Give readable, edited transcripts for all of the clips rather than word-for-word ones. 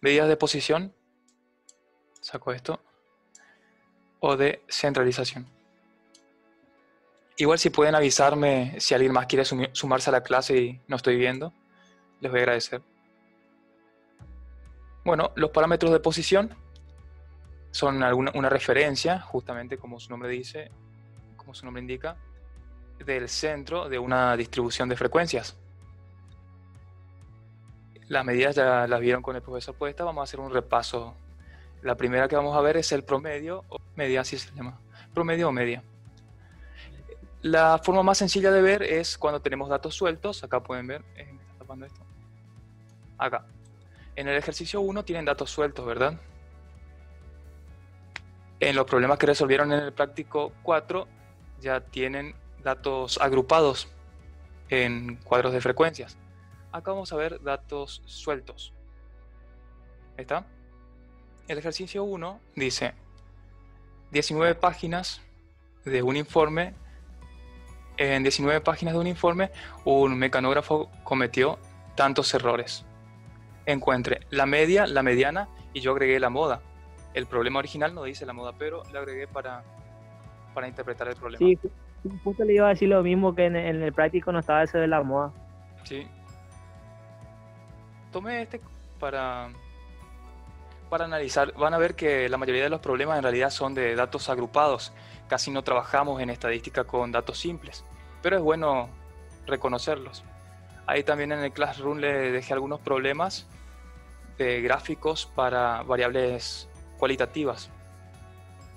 medidas de posición, saco esto, o de centralización. Igual si pueden avisarme si alguien más quiere sumarse a la clase y no estoy viendo, les voy a agradecer. Bueno, los parámetros de posición son una referencia, justamente como su nombre dice, como su nombre indica, del centro de una distribución de frecuencias. Las medidas ya las vieron con el profesor Puesta, vamos a hacer un repaso. La primera que vamos a ver es el promedio, o media, así se llama, promedio o media. La forma más sencilla de ver es cuando tenemos datos sueltos, acá pueden ver, me está tapando esto, acá. En el ejercicio 1 tienen datos sueltos, ¿verdad? En los problemas que resolvieron en el práctico 4 ya tienen datos agrupados en cuadros de frecuencias. Acá vamos a ver datos sueltos. ¿Ahí está? El ejercicio 1 dice 19 páginas de un informe. En 19 páginas de un informe, un mecanógrafo cometió tantos errores. Encuentre la media, la mediana y yo agregué la moda. El problema original no dice la moda, pero le agregué para interpretar el problema. Sí, justo le iba a decir lo mismo que en el práctico no estaba eso de la moda. Sí. Tomé este para analizar. Van a ver que la mayoría de los problemas en realidad son de datos agrupados. Casi no trabajamos en estadística con datos simples, pero es bueno reconocerlos. Ahí también en el Classroom le dejé algunos problemas de gráficos para variables cualitativas,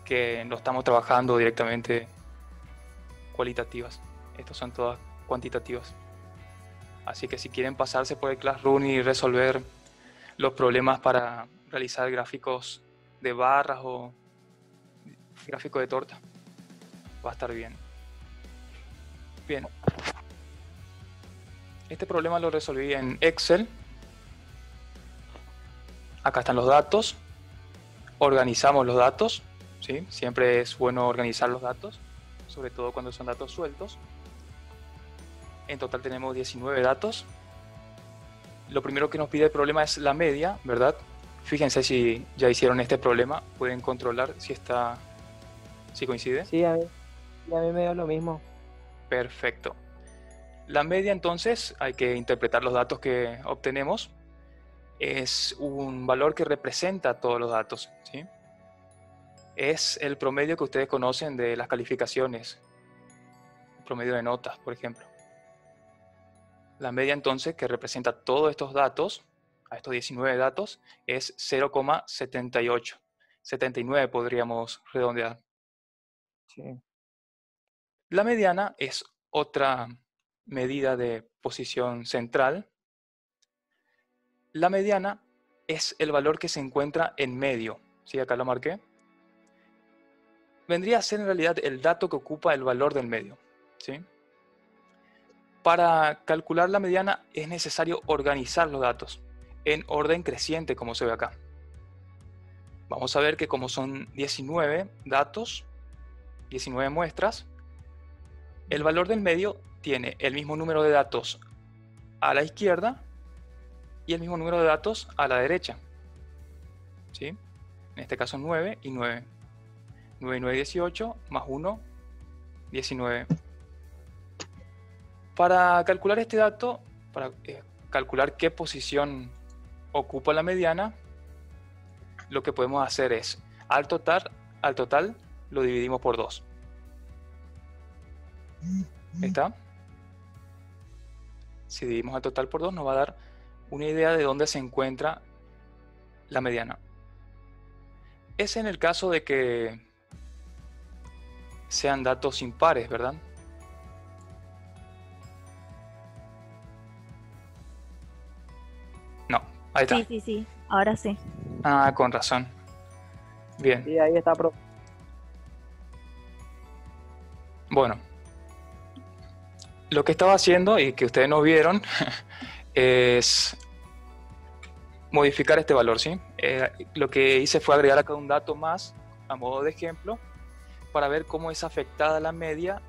que no estamos trabajando directamente cualitativas. Estos son todas cuantitativas. Así que si quieren pasarse por el Classroom y resolver los problemas para realizar gráficos de barras o gráfico de torta, va a estar bien. Bien. Este problema lo resolví en Excel. Acá están los datos. Organizamos los datos, ¿sí? Siempre es bueno organizar los datos, sobre todo cuando son datos sueltos. En total tenemos 19 datos. Lo primero que nos pide el problema es la media, ¿verdad? Fíjense si ya hicieron este problema, pueden controlar si coincide. Sí, a mí me dio lo mismo. Perfecto. La media, entonces, hay que interpretar los datos que obtenemos. Es un valor que representa todos los datos, ¿sí? Es el promedio que ustedes conocen de las calificaciones, el promedio de notas, por ejemplo. La media, entonces, que representa todos estos datos, a estos 19 datos, es 0,78. 79 podríamos redondear. Sí. La mediana es otra medida de posición central. La mediana es el valor que se encuentra en medio. ¿Sí? Acá lo marqué. Vendría a ser en realidad el dato que ocupa el valor del medio. ¿Sí? Para calcular la mediana es necesario organizar los datos en orden creciente, como se ve acá. Vamos a ver que como son 19 datos, 19 muestras, el valor del medio tiene el mismo número de datos a la izquierda y el mismo número de datos a la derecha. ¿Sí? En este caso 9 y 9. 9 y 9, 18, más 1, 19. Para calcular este dato, para calcular qué posición ocupa la mediana, lo que podemos hacer es, al total lo dividimos por 2. ¿Está? Si dividimos al total por 2 nos va a dar una idea de dónde se encuentra la mediana. Es en el caso de que sean datos impares, ¿verdad? No, ahí está. Sí, ahora sí. Ah, con razón. Bien. Sí, ahí está. Bueno, lo que estaba haciendo y que ustedes no vieron es modificar este valor, ¿sí? Lo que hice fue agregar acá un dato más a modo de ejemplo para ver cómo es afectada la media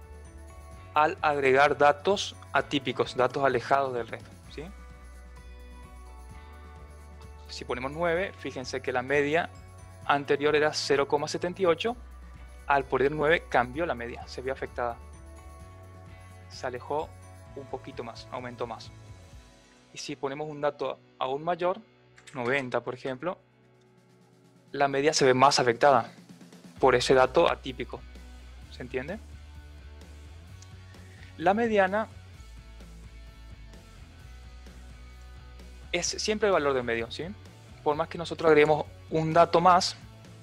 al agregar datos atípicos, datos alejados del resto, ¿sí? Si ponemos 9, fíjense que la media anterior era 0,78. Al poner 9 cambió la media, se vio afectada. Se alejó un poquito más, aumentó más. Y si ponemos un dato aún mayor, 90 por ejemplo, la media se ve más afectada por ese dato atípico. ¿Se entiende? La mediana es siempre el valor del medio, ¿sí? Por más que nosotros agreguemos un dato más,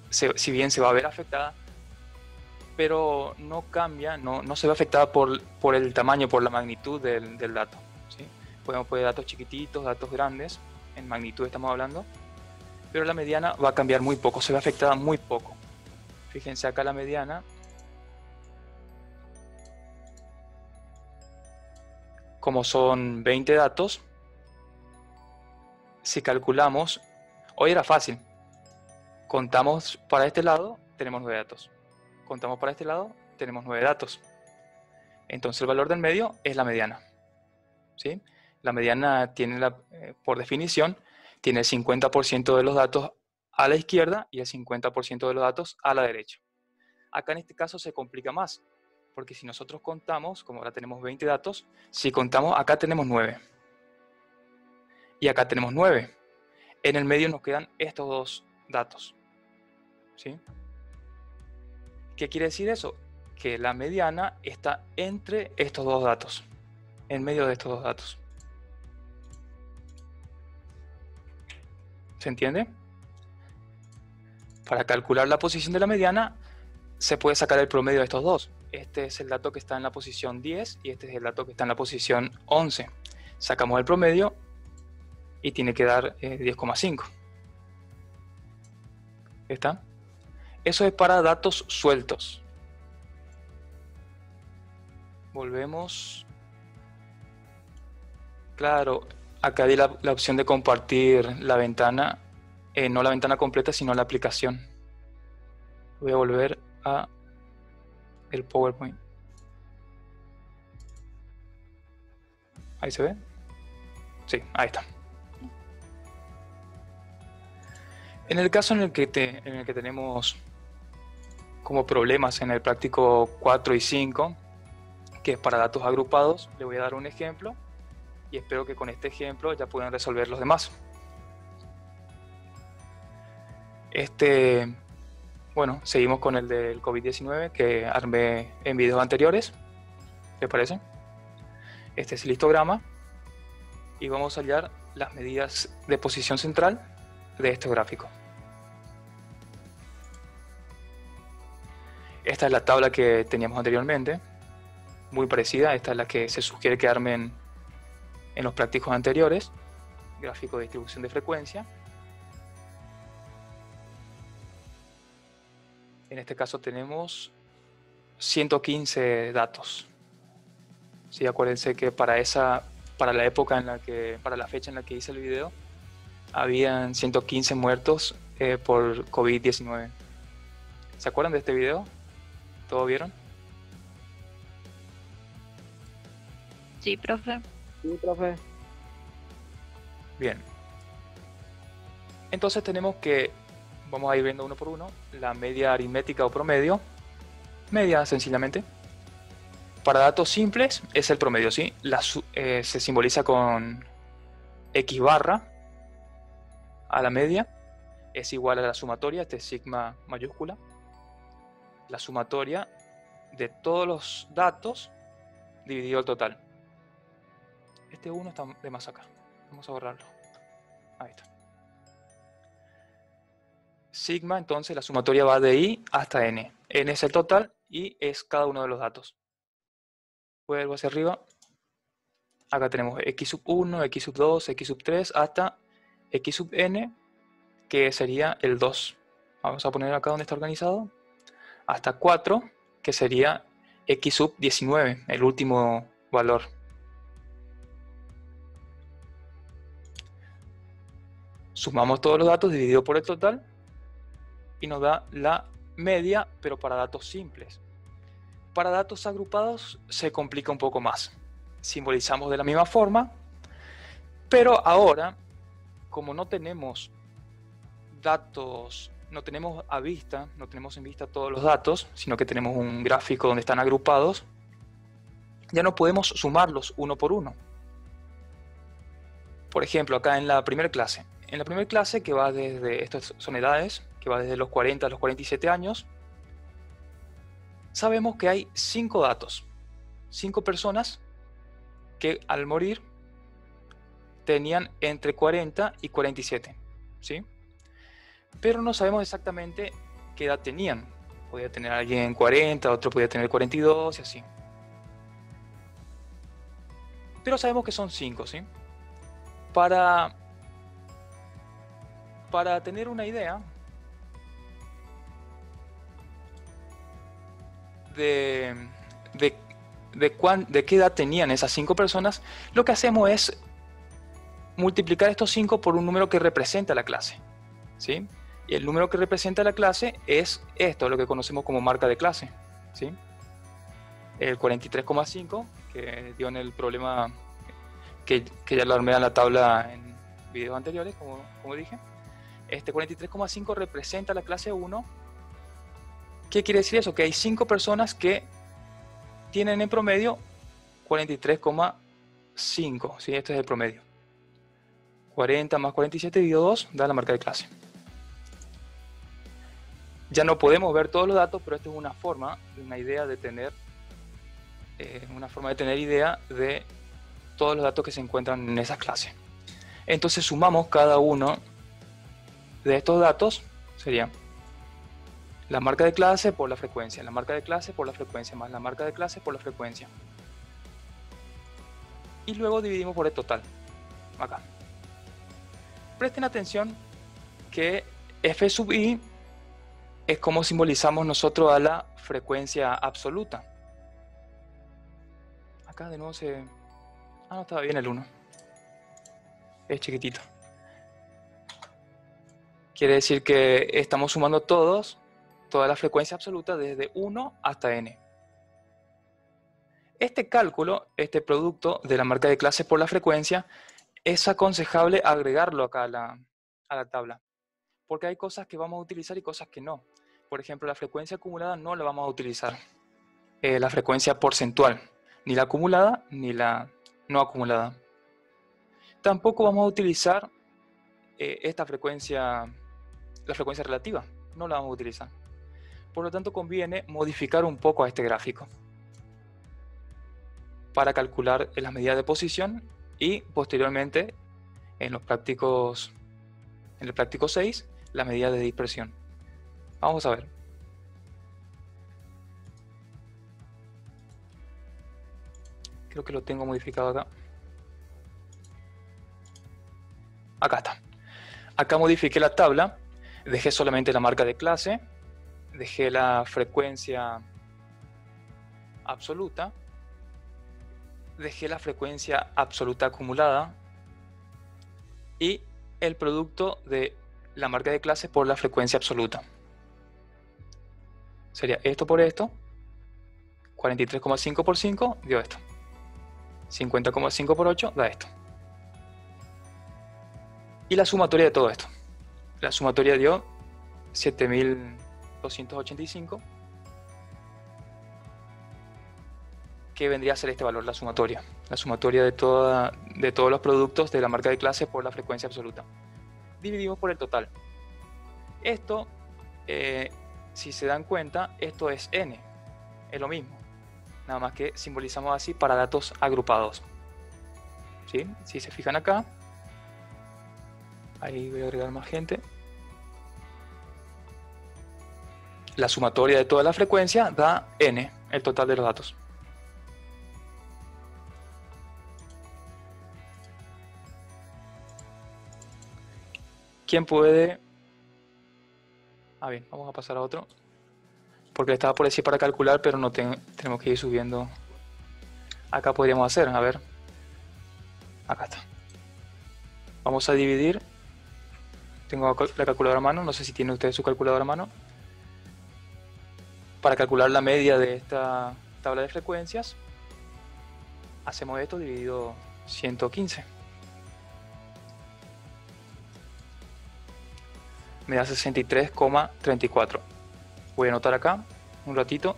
si bien se va a ver afectada, pero no cambia, no se ve afectada por el tamaño, por la magnitud del dato, ¿sí? Podemos poner datos chiquititos, datos grandes, en magnitud estamos hablando, pero la mediana va a cambiar muy poco, se ve afectada muy poco. Fíjense acá la mediana, como son 20 datos, si calculamos, hoy era fácil, contamos para este lado, tenemos 9 datos, contamos para este lado, tenemos 9 datos, entonces el valor del medio es la mediana, ¿sí? La mediana tiene, por definición, tiene el 50% de los datos a la izquierda y el 50% de los datos a la derecha. Acá en este caso se complica más, porque si nosotros contamos, como ahora tenemos 20 datos, si contamos, acá tenemos 9. Y acá tenemos 9. En el medio nos quedan estos dos datos, ¿sí? ¿Qué quiere decir eso? Que la mediana está entre estos dos datos, en medio de estos dos datos. ¿Se entiende? Para calcular la posición de la mediana, se puede sacar el promedio de estos dos. Este es el dato que está en la posición 10 y este es el dato que está en la posición 11. Sacamos el promedio y tiene que dar 10,5. ¿Está? Eso es para datos sueltos. Volvemos. Claro, acá di la opción de compartir la ventana, no la ventana completa, sino la aplicación. Voy a volver a el PowerPoint. ¿Ahí se ve? Sí, ahí está. En el caso en el que tenemos como problemas en el práctico 4 y 5, que es para datos agrupados, le voy a dar un ejemplo y espero que con este ejemplo ya puedan resolver los demás. Bueno, seguimos con el del COVID-19 que armé en videos anteriores. ¿Les parece? Este es el histograma y vamos a hallar las medidas de posición central de este gráfico. Esta es la tabla que teníamos anteriormente, muy parecida. Esta es la que se sugiere que armen en los prácticos anteriores. Gráfico de distribución de frecuencia. En este caso tenemos 115 datos. Sí, acuérdense que para la época para la fecha en la que hice el video, habían 115 muertos por COVID-19. ¿Se acuerdan de este video? ¿Todo vieron? Sí, profe. Sí, profe. Bien. Entonces tenemos que, vamos a ir viendo uno por uno, la media aritmética o promedio. Media, sencillamente. Para datos simples es el promedio, ¿sí? Se simboliza con X barra a la media. Es igual a la sumatoria, este es sigma mayúscula. La sumatoria de todos los datos dividido el total. Este 1 está de más acá. Vamos a borrarlo. Ahí está. Sigma, entonces, la sumatoria va de I hasta N. N es el total y es cada uno de los datos. Vuelvo hacia arriba. Acá tenemos X sub 1, X sub 2, X sub 3, hasta X sub N, que sería el 2. Vamos a poner acá donde está organizado. Hasta 4, que sería X sub 19, el último valor. Sumamos todos los datos dividido por el total y nos da la media, pero para datos simples. Para datos agrupados se complica un poco más. Simbolizamos de la misma forma, pero ahora, como no tenemos datos, no tenemos a vista, no tenemos en vista todos los datos, sino que tenemos un gráfico donde están agrupados, ya no podemos sumarlos uno por uno. Por ejemplo, acá en la primera clase. En la primera clase, que va desde, estas son edades, que va desde los 40 a los 47 años, sabemos que hay 5 datos, 5 personas que al morir tenían entre 40 y 47, ¿sí? Pero no sabemos exactamente qué edad tenían. Podía tener alguien 40, otro podía tener 42 y así. Pero sabemos que son 5, ¿sí? Para tener una idea de qué edad tenían esas 5 personas, lo que hacemos es multiplicar estos 5 por un número que representa la clase, ¿sí? Y el número que representa la clase es esto, lo que conocemos como marca de clase, ¿sí? El 43,5 que dio en el problema que ya lo armé en la tabla en videos anteriores, como dije. Este 43,5 representa la clase 1. ¿Qué quiere decir eso? Que hay 5 personas que tienen en promedio 43,5, ¿sí? Este es el promedio. 40 más 47 dividido 2 da la marca de clase. Ya no podemos ver todos los datos, pero esta es una forma, una idea de tener, idea de todos los datos que se encuentran en esas clases. Entonces sumamos cada uno de estos datos, sería la marca de clase por la frecuencia, la marca de clase por la frecuencia, más la marca de clase por la frecuencia. Y luego dividimos por el total, acá. Presten atención que f sub i es como simbolizamos nosotros a la frecuencia absoluta. Acá de nuevo se... Ah, no, estaba bien el 1. Es chiquitito. Quiere decir que estamos sumando toda la frecuencia absoluta desde 1 hasta n. Este cálculo, este producto de la marca de clase por la frecuencia, es aconsejable agregarlo acá a la tabla. Porque hay cosas que vamos a utilizar y cosas que no. Por ejemplo, la frecuencia acumulada no la vamos a utilizar. La frecuencia porcentual. Ni la acumulada ni la no acumulada. Tampoco vamos a utilizar esta frecuencia, la frecuencia relativa. No la vamos a utilizar. Por lo tanto, conviene modificar un poco a este gráfico para calcular las medidas de posición y posteriormente en el práctico 6 la medida de dispersión. Vamos a ver. Creo que lo tengo modificado acá. Acá está. Acá modifiqué la tabla, dejé solamente la marca de clase, dejé la frecuencia absoluta, dejé la frecuencia absoluta acumulada y el producto de la marca de clase por la frecuencia absoluta. Sería esto por esto, 43,5 por 5 dio esto. 50,5 por 8 da esto. Y la sumatoria de todo esto. La sumatoria dio 7.285, que vendría a ser este valor, la sumatoria. La sumatoria de todos los productos de la marca de clase por la frecuencia absoluta. Dividimos por el total. Esto, si se dan cuenta, esto es n. Es lo mismo. Nada más que simbolizamos así para datos agrupados. ¿Sí? Si se fijan acá, ahí voy a agregar más gente. La sumatoria de toda la frecuencia da n, el total de los datos. ¿Quién puede? Ah, bien, vamos a pasar a otro. Porque estaba por decir para calcular, pero no tenemos que ir subiendo. Acá podríamos hacer, a ver. Acá está. Vamos a dividir. Tengo la calculadora a mano, no sé si tiene usted su calculadora a mano. Para calcular la media de esta tabla de frecuencias, hacemos esto dividido 115. me da 63,34. Voy a anotar acá un ratito.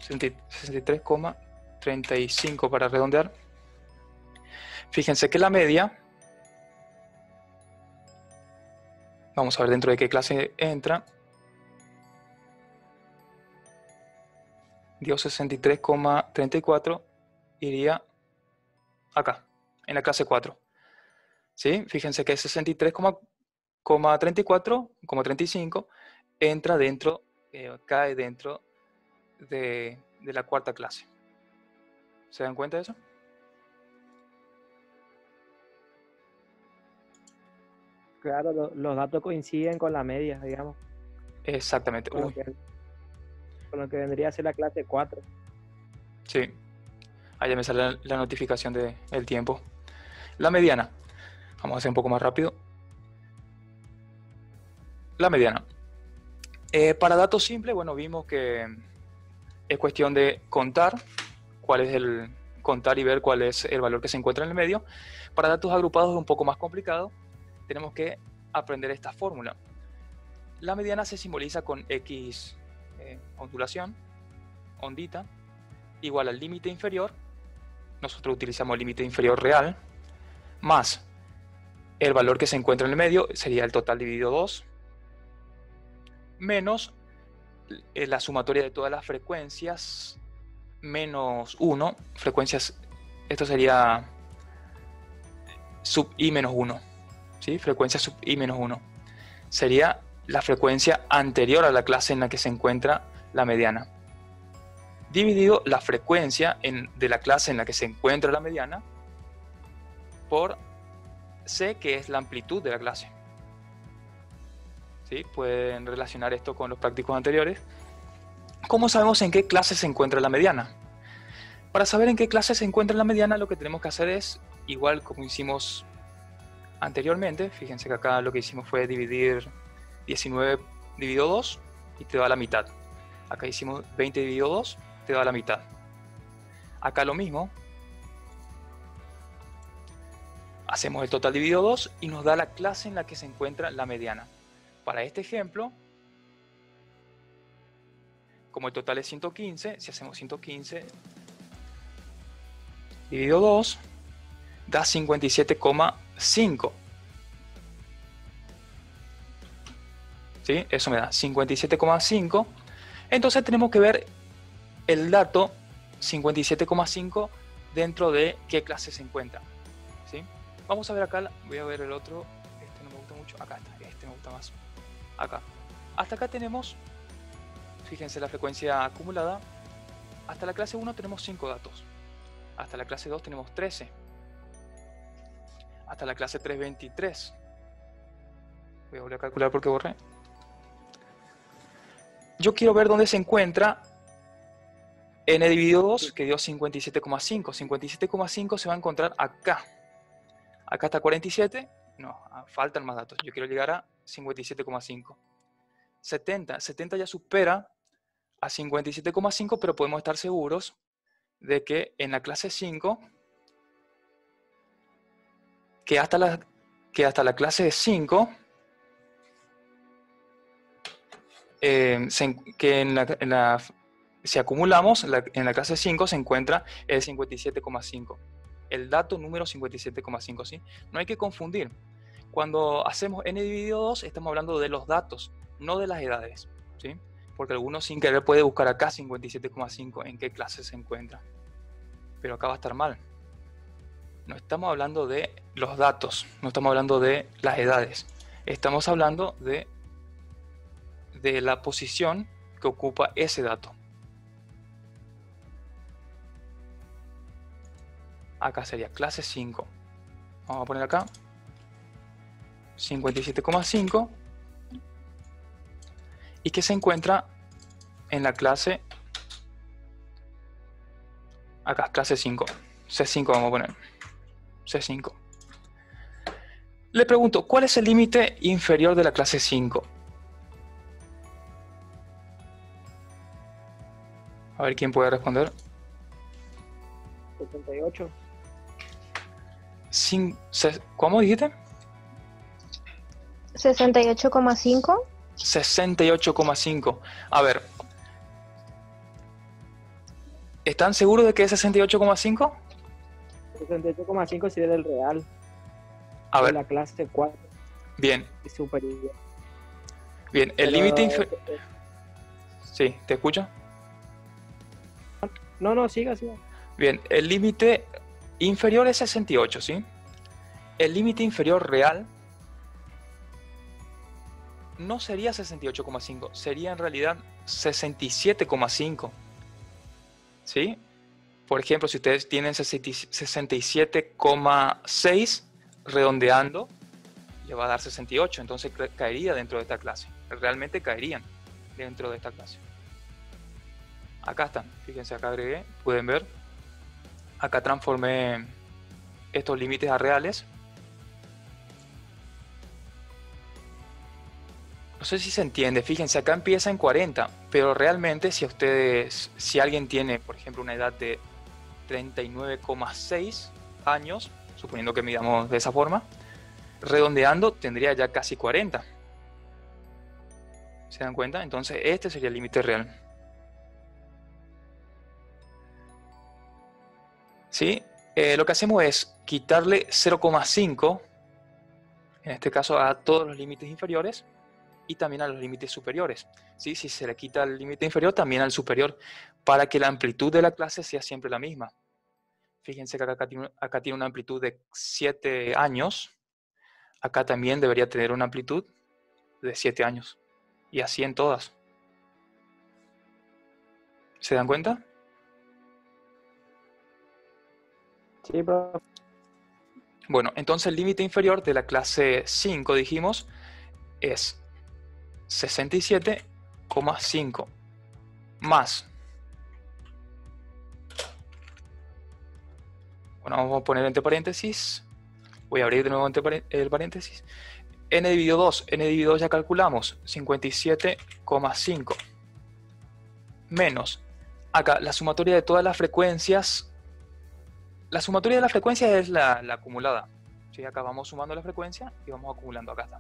$63,35 para redondear. Fíjense que la media, vamos a ver dentro de qué clase entra, dio 63,34, iría acá, en la clase 4. ¿Sí? Fíjense que 63,34,35 entra dentro, cae dentro de la cuarta clase. ¿Se dan cuenta de eso? Claro, los datos coinciden con la media, digamos, Exactamente. con lo que vendría a ser la clase 4. Sí. Ahí ya me sale la notificación del tiempo. La mediana. Vamos a hacer un poco más rápido. La mediana. Para datos simples, bueno, vimos que es cuestión de contar contar y ver cuál es el valor que se encuentra en el medio. Para datos agrupados es un poco más complicado. Tenemos que aprender esta fórmula. La mediana se simboliza con X ondulación, ondita, igual al límite inferior. Nosotros utilizamos el límite inferior real, más el valor que se encuentra en el medio, sería el total dividido 2, menos la sumatoria de todas las frecuencias, menos 1, frecuencias, esto sería sub i menos 1, ¿sí? Frecuencia sub i menos 1. Sería la frecuencia anterior a la clase en la que se encuentra la mediana, dividido la frecuencia de la clase en la que se encuentra la mediana por c, que es la amplitud de la clase. ¿Sí? Pueden relacionar esto con los prácticos anteriores. ¿Cómo sabemos en qué clase se encuentra la mediana? Para saber en qué clase se encuentra la mediana, lo que tenemos que hacer es, igual como hicimos anteriormente, fíjense que acá lo que hicimos fue dividir 19 dividido 2 y te da la mitad. Acá hicimos 20 dividido 2, te da la mitad. Acá lo mismo. Hacemos el total dividido 2 y nos da la clase en la que se encuentra la mediana. Para este ejemplo, como el total es 115, si hacemos 115 dividido 2, da 57,5. ¿Sí? Eso me da 57,5. Entonces tenemos que ver el dato 57,5 dentro de qué clase se encuentra. ¿Sí? Vamos a ver acá, voy a ver el otro, este no me gusta mucho, acá está, este me gusta más. Acá. Hasta acá tenemos, fíjense la frecuencia acumulada, hasta la clase 1 tenemos 5 datos, hasta la clase 2 tenemos 13, hasta la clase 3 23. Voy a volver a calcular porque borré. Yo quiero ver dónde se encuentra n dividido 2, que dio 57,5. 57,5 se va a encontrar acá. Acá está 47. No, faltan más datos. Yo quiero llegar a 57,5. 70 ya supera a 57,5, pero podemos estar seguros de que en la clase 5, que hasta la clase 5, si acumulamos, en la clase 5 se encuentra el 57,5. El dato número 57,5, ¿sí? No hay que confundir. Cuando hacemos n dividido 2, estamos hablando de los datos, no de las edades, ¿sí? Porque algunos sin querer puede buscar acá 57,5 en qué clase se encuentra. Pero acá va a estar mal. No estamos hablando de los datos, no estamos hablando de las edades. Estamos hablando de la posición que ocupa ese dato. Acá sería clase 5. Vamos a poner acá 57,5 y que se encuentra en la clase, acá, clase 5. C5 vamos a poner. C5. Le pregunto, ¿cuál es el límite inferior de la clase 5? A ver quién puede responder. 78. ¿Cómo dijiste? 68,5. 68,5. A ver, ¿están seguros de que es 68,5? 68,5 sería del real. A De ver, la clase 4 bien, y superior. bien. El Pero, límite inferior... Sí, ¿te escucho? No, siga. Bien, el límite inferior es 68, ¿sí? El límite inferior real no sería 68,5, sería en realidad 67,5, ¿sí? Por ejemplo, si ustedes tienen 67,6, redondeando, le va a dar 68, entonces caería dentro de esta clase. Realmente caerían dentro de esta clase. Acá están, fíjense, acá agregué, pueden ver. Acá transformé estos límites a reales. No sé si se entiende, fíjense, acá empieza en 40, pero realmente si alguien tiene, por ejemplo, una edad de 39,6 años, suponiendo que midamos de esa forma, redondeando tendría ya casi 40. ¿Se dan cuenta? Entonces este sería el límite real. ¿Sí? Lo que hacemos es quitarle 0,5, en este caso a todos los límites inferiores, y también a los límites superiores. ¿Sí? Si se le quita el límite inferior, también al superior, para que la amplitud de la clase sea siempre la misma. Fíjense que acá tiene una amplitud de 7 años. Acá también debería tener una amplitud de 7 años. Y así en todas. ¿Se dan cuenta? Sí, profe. Bueno, entonces el límite inferior de la clase 5, dijimos, es 67,5 más. Bueno, vamos a poner entre paréntesis. Voy a abrir de nuevo el paréntesis. N dividido 2. N dividido 2 ya calculamos. 57,5. Menos. Acá, la sumatoria de todas las frecuencias. La sumatoria de las frecuencias es la acumulada. ¿Sí? Acá vamos sumando la frecuencia y vamos acumulando. Acá está.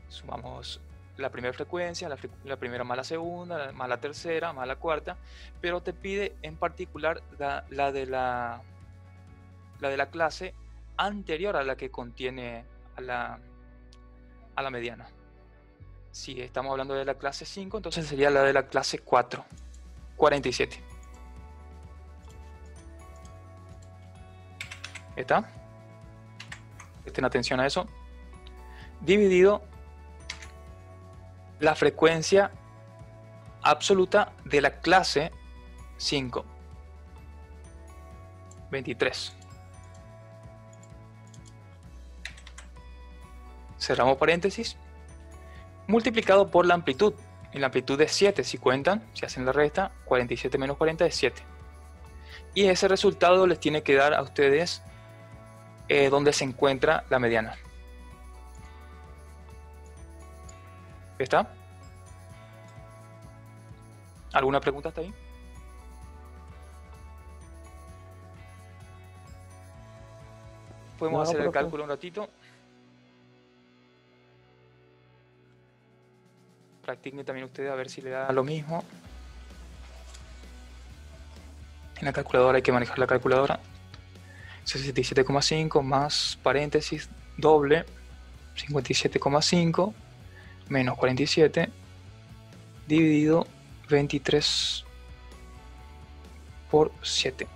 Sumamos la primera frecuencia, la primera más la segunda, más la tercera, más la cuarta. Pero te pide en particular la de la clase anterior a la que contiene a la mediana. Si estamos hablando de la clase 5, entonces sería la de la clase 4, 47. ¿Está? Presten atención a eso. Dividido la frecuencia absoluta de la clase 5, 23. Cerramos paréntesis. Multiplicado por la amplitud. Y la amplitud es 7. Si cuentan, si hacen la resta, 47 menos 40 es 7. Y ese resultado les tiene que dar a ustedes donde se encuentra la mediana. ¿Está? ¿Alguna pregunta hasta ahí? Podemos hacer el cálculo un ratito. Practiquen también ustedes a ver si le da lo mismo. En la calculadora hay que manejar la calculadora. 67,5 más paréntesis doble 57,5 menos 47 dividido 23 por 7.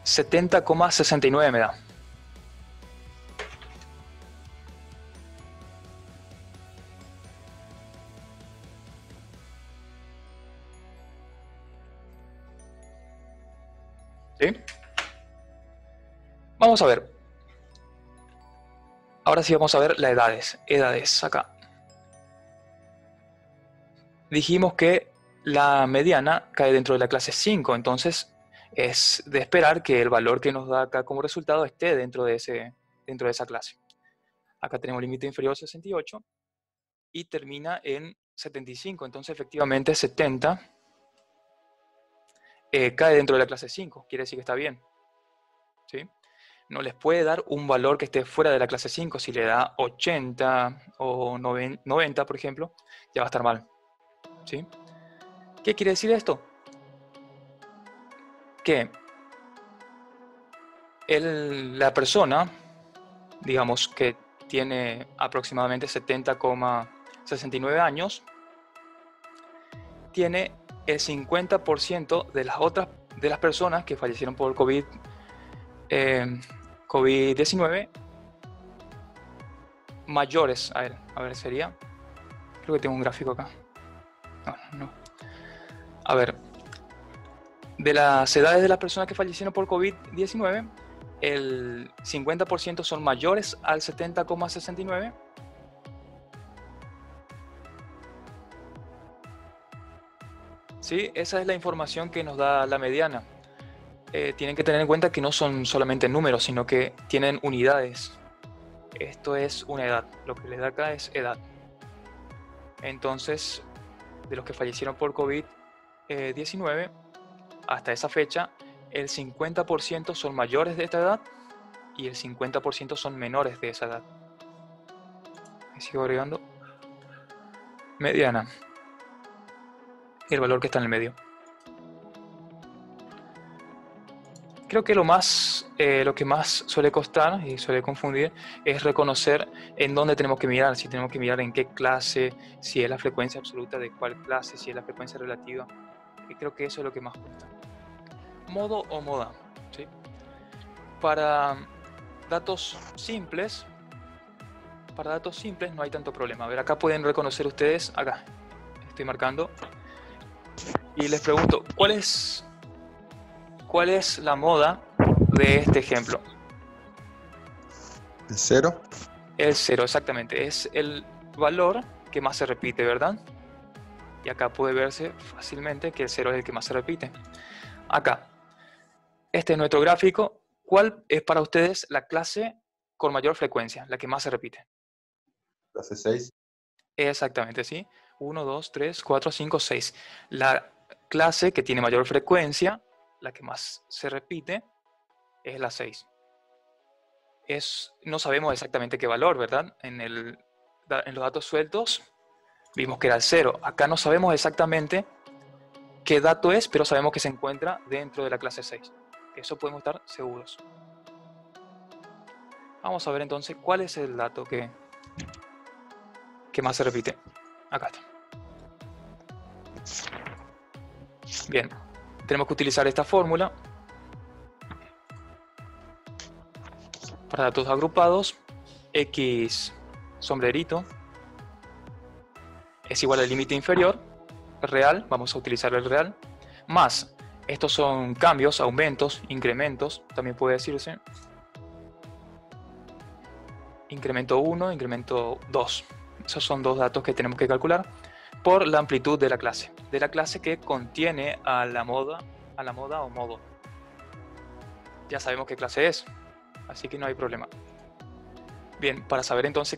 70,69 me da. ¿Sí? Vamos a ver. Ahora sí vamos a ver las edades. Edades acá. Dijimos que la mediana cae dentro de la clase 5, entonces es de esperar que el valor que nos da acá como resultado esté dentro de esa clase. Acá tenemos límite inferior a 68 y termina en 75, entonces efectivamente 70 cae dentro de la clase 5, quiere decir que está bien. ¿Sí? no les puede dar un valor que esté fuera de la clase 5. Si le da 80 o 90, por ejemplo, ya va a estar mal. ¿Sí? ¿Qué quiere decir esto? Que la persona, digamos que tiene aproximadamente 70,69 años, tiene el 50% de las personas que fallecieron por COVID-19 mayores a él. A ver, sería... Creo que tengo un gráfico acá. No. A ver, de las edades de las personas que fallecieron por COVID-19, el 50% son mayores al 70,69. ¿Sí? Esa es la información que nos da la mediana. Tienen que tener en cuenta que no son solamente números, sino que tienen unidades. Esto es una edad. Lo que les da acá es edad. Entonces, de los que fallecieron por COVID-19, hasta esa fecha, el 50% son mayores de esta edad y el 50% son menores de esa edad. Me sigo agregando. Mediana. El valor que está en el medio. Creo que lo que más suele costar y suele confundir es reconocer en dónde tenemos que mirar. Si tenemos que mirar en qué clase, si es la frecuencia absoluta de cuál clase, si es la frecuencia relativa. Y creo que eso es lo que más cuesta. Modo o moda. ¿Sí? Para datos simples no hay tanto problema. A ver, acá pueden reconocer ustedes, acá estoy marcando. Y les pregunto, ¿cuál es la moda de este ejemplo? ¿El 0? El 0, exactamente. Es el valor que más se repite, ¿verdad? Y acá puede verse fácilmente que el 0 es el que más se repite. Acá, este es nuestro gráfico. ¿Cuál es para ustedes la clase con mayor frecuencia, la que más se repite? Clase 6. Exactamente, ¿sí? 1, 2, 3, 4, 5, 6. La clase que tiene mayor frecuencia, la que más se repite, es la 6. No sabemos exactamente qué valor, ¿verdad? En los datos sueltos vimos que era el 0. Acá no sabemos exactamente qué dato es, pero sabemos que se encuentra dentro de la clase 6. Eso podemos estar seguros. Vamos a ver entonces cuál es el dato que más se repite. Acá está. Bien, tenemos que utilizar esta fórmula para datos agrupados. X sombrerito es igual al límite inferior real, vamos a utilizar el real, más, estos son cambios, aumentos, incrementos, también puede decirse incremento 1, incremento 2. Esos son dos datos que tenemos que calcular por la amplitud de la clase que contiene a la moda o modo. Ya sabemos qué clase es, así que no hay problema. Bien, para saber entonces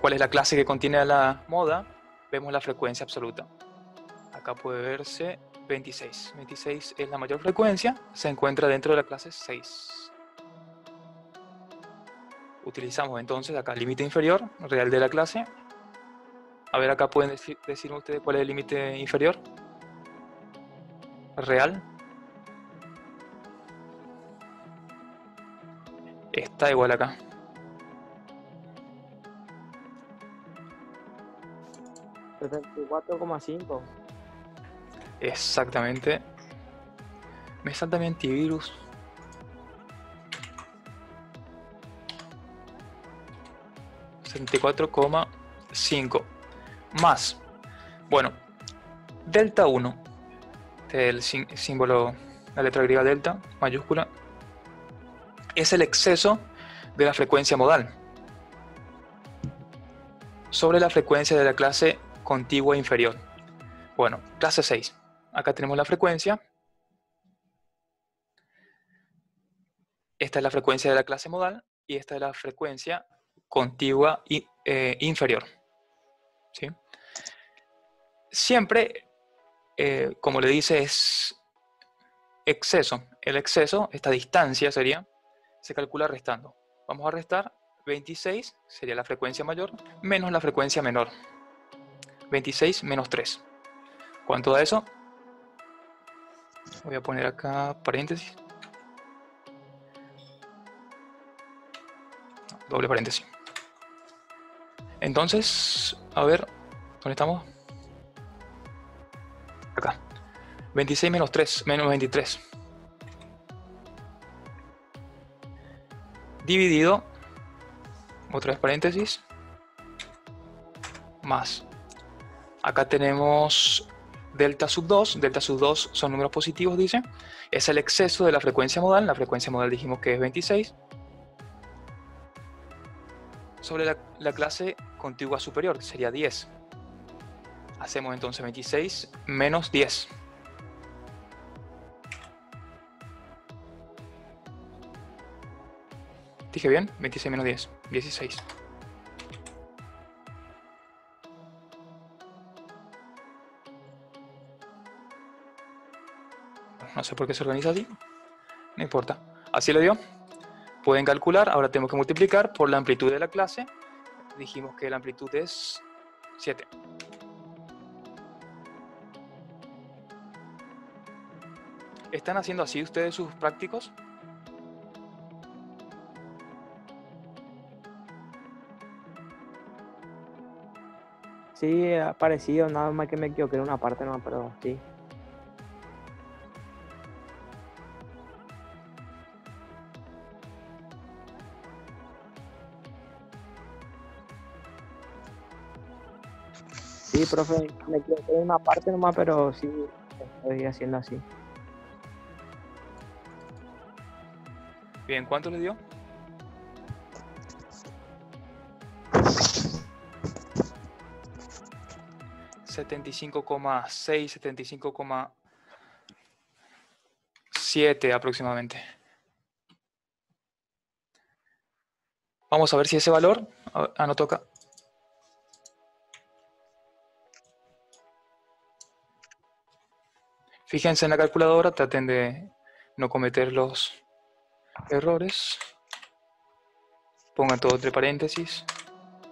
cuál es la clase que contiene a la moda, vemos la frecuencia absoluta. Acá puede verse 26. 26 es la mayor frecuencia, se encuentra dentro de la clase 6. Utilizamos entonces acá el límite inferior real de la clase. A ver, acá pueden decirme ustedes cuál es el límite inferior real. Está igual acá. $74,5. Exactamente. Me salta mi antivirus. $74,5 más, bueno, delta 1, el símbolo, la letra griega delta, mayúscula, es el exceso de la frecuencia modal sobre la frecuencia de la clase contigua inferior. Bueno, clase 6. Acá tenemos la frecuencia. Esta es la frecuencia de la clase modal y esta es la frecuencia contigua inferior. ¿Sí? Siempre, como le dice, es exceso. El exceso, esta distancia sería, se calcula restando. Vamos a restar 26, sería la frecuencia mayor, menos la frecuencia menor. 26 menos 3. ¿Cuánto da eso? Voy a poner acá paréntesis. Doble paréntesis. Entonces, a ver, ¿dónde estamos? Acá. 26 menos 3, menos 23. Dividido, otra vez paréntesis, más. Acá tenemos delta sub 2. Delta sub 2 son números positivos, dice. Es el exceso de la frecuencia modal. La frecuencia modal dijimos que es 26. Sobre la clase contigua superior, que sería 10. Hacemos entonces 26 menos 10. ¿Dije bien? 26 menos 10. 16. No sé por qué se organiza así. No importa. Así le dio. Pueden calcular. Ahora tenemos que multiplicar por la amplitud de la clase. Dijimos que la amplitud es 7. ¿Están haciendo así ustedes sus prácticos? Sí, ha parecido, nada más que me equivoqué en una parte, no, pero sí. Sí, profe, me equivoqué en una parte nomás, pero sí, estoy haciendo así. Bien, ¿cuánto le dio? $75,6, 75,7 aproximadamente. Vamos a ver si ese valor, anoto acá. Fíjense en la calculadora, traten de no cometer los errores. Pongan todo entre paréntesis,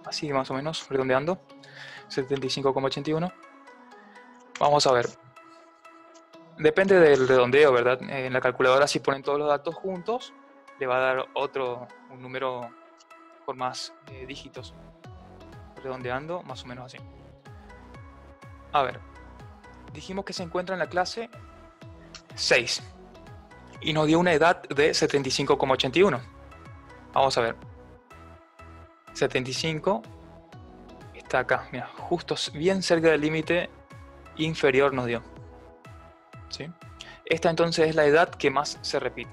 así más o menos, redondeando. 75,81. Vamos a ver. Depende del redondeo, ¿verdad? En la calculadora, si ponen todos los datos juntos, le va a dar un número con más dígitos. Redondeando, más o menos así. A ver. Dijimos que se encuentra en la clase 6. Y nos dio una edad de 75,81. Vamos a ver. 75 está acá, mira, justo bien cerca del límite inferior nos dio. ¿Sí? Esta entonces es la edad que más se repite.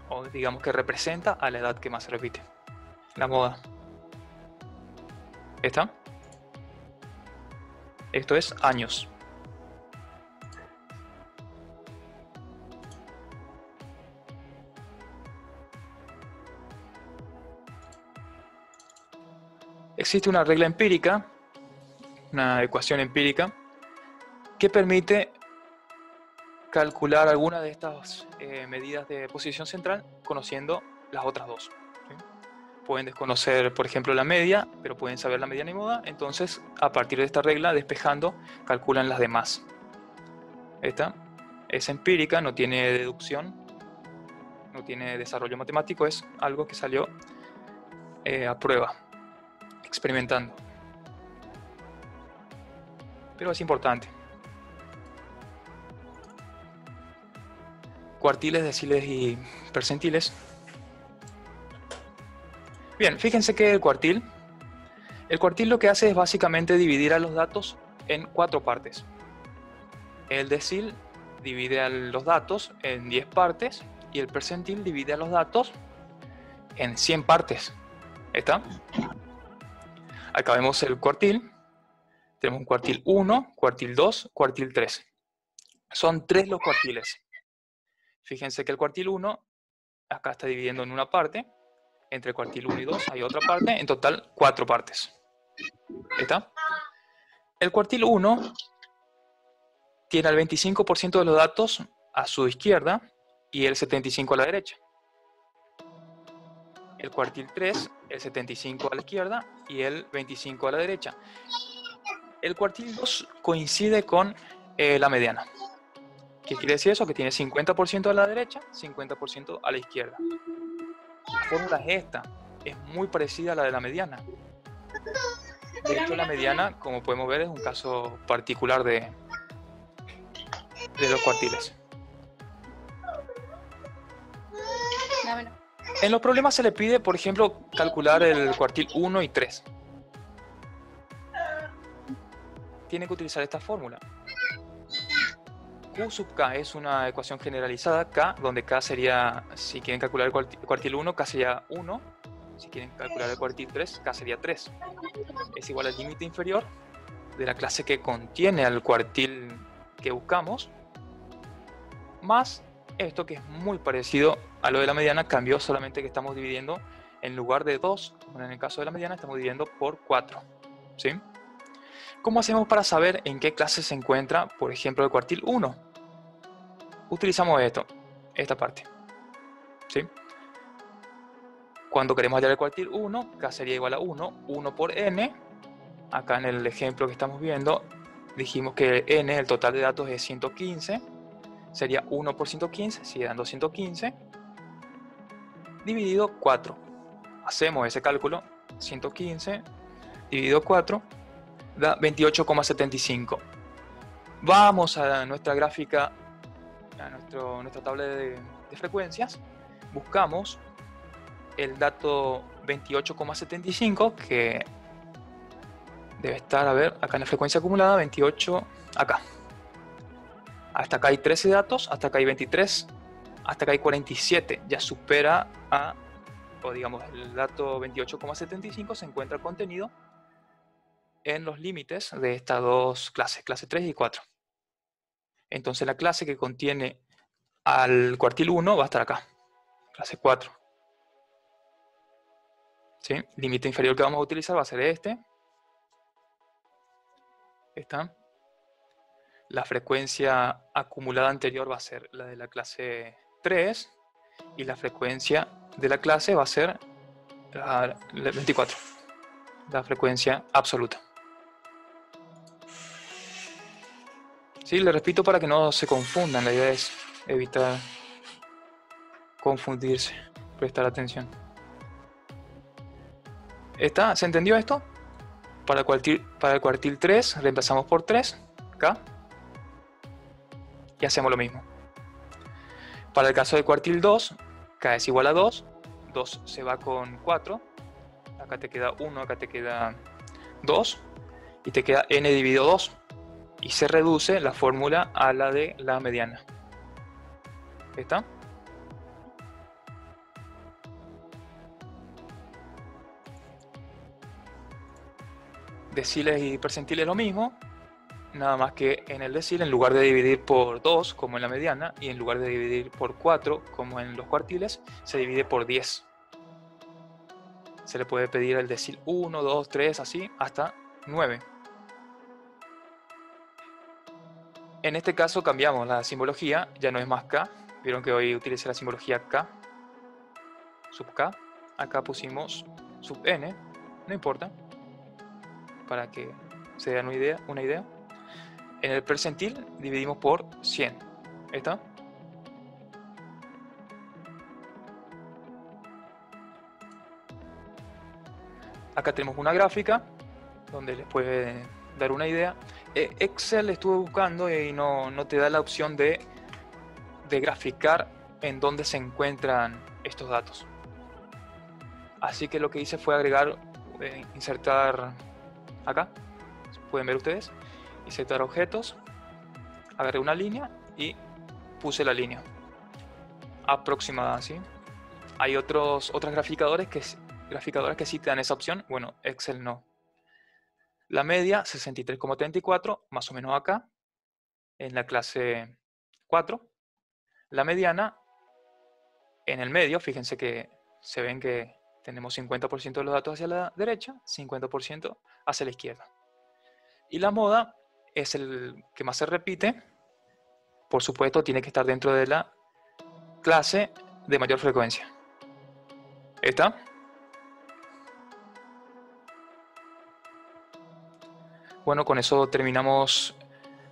O digamos que representa a la edad que más se repite. La moda. ¿Esta? Esto es años. Existe una regla empírica, una ecuación empírica, que permite calcular alguna de estas medidas de posición central conociendo las otras dos. ¿Sí? Pueden desconocer, por ejemplo, la media, pero pueden saber la mediana y moda. Entonces, a partir de esta regla, despejando, calculan las demás. Esta es empírica, no tiene deducción, no tiene desarrollo matemático, es algo que salió a prueba, experimentando. Pero es importante. Cuartiles, deciles y percentiles. Bien, fíjense que el cuartil lo que hace es básicamente dividir a los datos en 4 partes. El decil divide a los datos en 10 partes y el percentil divide a los datos en 100 partes. ¿Está? Acá vemos el cuartil. Tenemos un cuartil 1, cuartil 2, cuartil 3. Son 3 los cuartiles. Fíjense que el cuartil 1 acá está dividiendo en una parte. Entre el cuartil 1 y 2 hay otra parte. En total, 4 partes. ¿Está? El cuartil 1 tiene el 25% de los datos a su izquierda y el 75% a la derecha. El cuartil 3, el 75% a la izquierda y el 25% a la derecha. El cuartil 2 coincide con la mediana. ¿Qué quiere decir eso? Que tiene 50% a la derecha, 50% a la izquierda. La fórmula es esta. Es muy parecida a la de la mediana. De hecho, la mediana, como podemos ver, es un caso particular de los cuartiles. En los problemas se le pide, por ejemplo, calcular el cuartil 1 y 3. Tiene que utilizar esta fórmula. Q sub K es una ecuación generalizada, K, donde K sería, si quieren calcular el cuartil 1, K sería 1. Si quieren calcular el cuartil 3, K sería 3. Es igual al límite inferior de la clase que contiene al cuartil que buscamos, más esto que es muy parecido a lo de la mediana, cambió solamente que estamos dividiendo en lugar de 2, como en el caso de la mediana, estamos dividiendo por 4. ¿Sí? ¿Cómo hacemos para saber en qué clase se encuentra, por ejemplo, el cuartil 1? Utilizamos esta parte. ¿Sí? Cuando queremos hallar el cuartil 1, K sería igual a 1, 1 por n. Acá en el ejemplo que estamos viendo, dijimos que n, el total de datos, es 115. Sería 1 por 115, sigue dando 115, dividido 4. Hacemos ese cálculo, 115 dividido 4, da 28,75. Vamos a nuestra gráfica, a nuestra tabla de frecuencias, buscamos el dato 28,75, que debe estar, a ver, acá en la frecuencia acumulada, 28, acá. Hasta acá hay 13 datos, hasta acá hay 23, hasta acá hay 47. Ya supera o digamos, el dato 28,75 se encuentra contenido en los límites de estas dos clases, clase 3 y 4. Entonces la clase que contiene al cuartil 1 va a estar acá, clase 4. ¿Sí? Límite inferior que vamos a utilizar va a ser este. Esta. La frecuencia acumulada anterior va a ser la de la clase 3 y la frecuencia de la clase va a ser la 24, la frecuencia absoluta. Sí, le repito para que no se confundan, la idea es evitar confundirse, prestar atención. ¿Se entendió esto? Para el cuartil 3 reemplazamos por 3, K. Y hacemos lo mismo. Para el caso del cuartil 2, K es igual a 2. 2 se va con 4. Acá te queda 1, acá te queda 2. Y te queda n dividido 2. Y se reduce la fórmula a la de la mediana. ¿Está? Deciles y percentiles lo mismo. Nada más que en el decil, en lugar de dividir por 2, como en la mediana, y en lugar de dividir por 4, como en los cuartiles, se divide por 10. Se le puede pedir el decil 1, 2, 3, así, hasta 9. En este caso cambiamos la simbología, ya no es más K. Vieron que hoy utilicé la simbología K, sub K. Acá pusimos sub N, no importa, para que se den una idea. En el percentil dividimos por 100. ¿Está? Acá tenemos una gráfica donde les puede dar una idea. Excel estuve buscando y no te da la opción de graficar en dónde se encuentran estos datos. Así que lo que hice fue agregar, insertar acá, pueden ver ustedes, insertar objetos, agarré una línea y puse la línea aproximada, ¿sí? Hay otras graficadoras que sí te dan esa opción. Bueno, Excel no. La media, 63,34, más o menos acá, en la clase 4. La mediana, en el medio, fíjense que se ven que tenemos 50% de los datos hacia la derecha, 50% hacia la izquierda. Y la moda es el que más se repite, por supuesto, tiene que estar dentro de la clase de mayor frecuencia. ¿Está? Bueno, con eso terminamos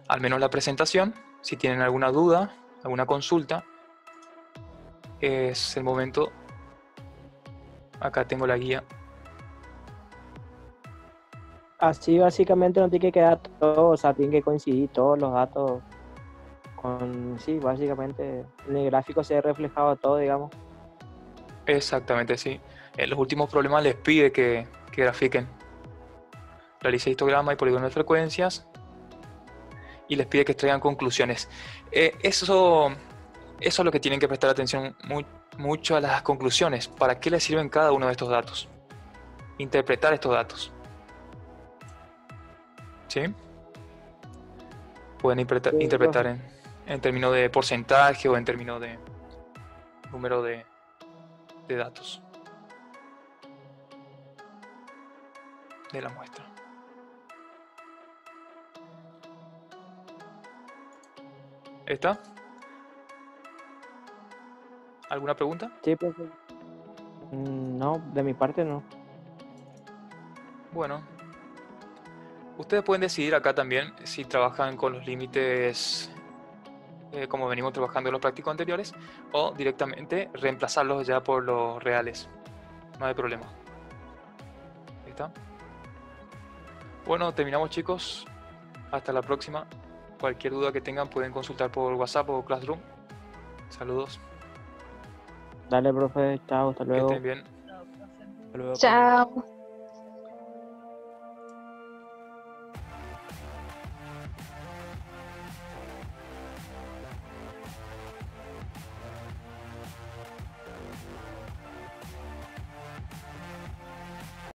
al menos la presentación. Si tienen alguna duda, alguna consulta, es el momento. Acá tengo la guía. Así básicamente no tiene que quedar todo, o sea, tienen que coincidir todos los datos con, sí, básicamente en el gráfico se ve reflejado todo, digamos. Exactamente, sí. En los últimos problemas les pide que grafiquen. Realice histograma y polígono de frecuencias. Y les pide que extraigan conclusiones. Eso es lo que tienen que prestar atención mucho a las conclusiones. ¿Para qué les sirven cada uno de estos datos? Interpretar estos datos. ¿Sí? Pueden interpretar en términos de porcentaje o en términos de número de datos de la muestra. ¿Está? ¿Alguna pregunta? Sí, profe. No, de mi parte no. Bueno, ustedes pueden decidir acá también si trabajan con los límites como venimos trabajando en los prácticos anteriores, o directamente reemplazarlos ya por los reales. No hay problema. ¿Está? Bueno, terminamos, chicos. Hasta la próxima. Cualquier duda que tengan pueden consultar por WhatsApp o Classroom. Saludos. Dale, profe, chao, hasta Que luego. estén bien. Chao, profe. Hasta luego. Chao.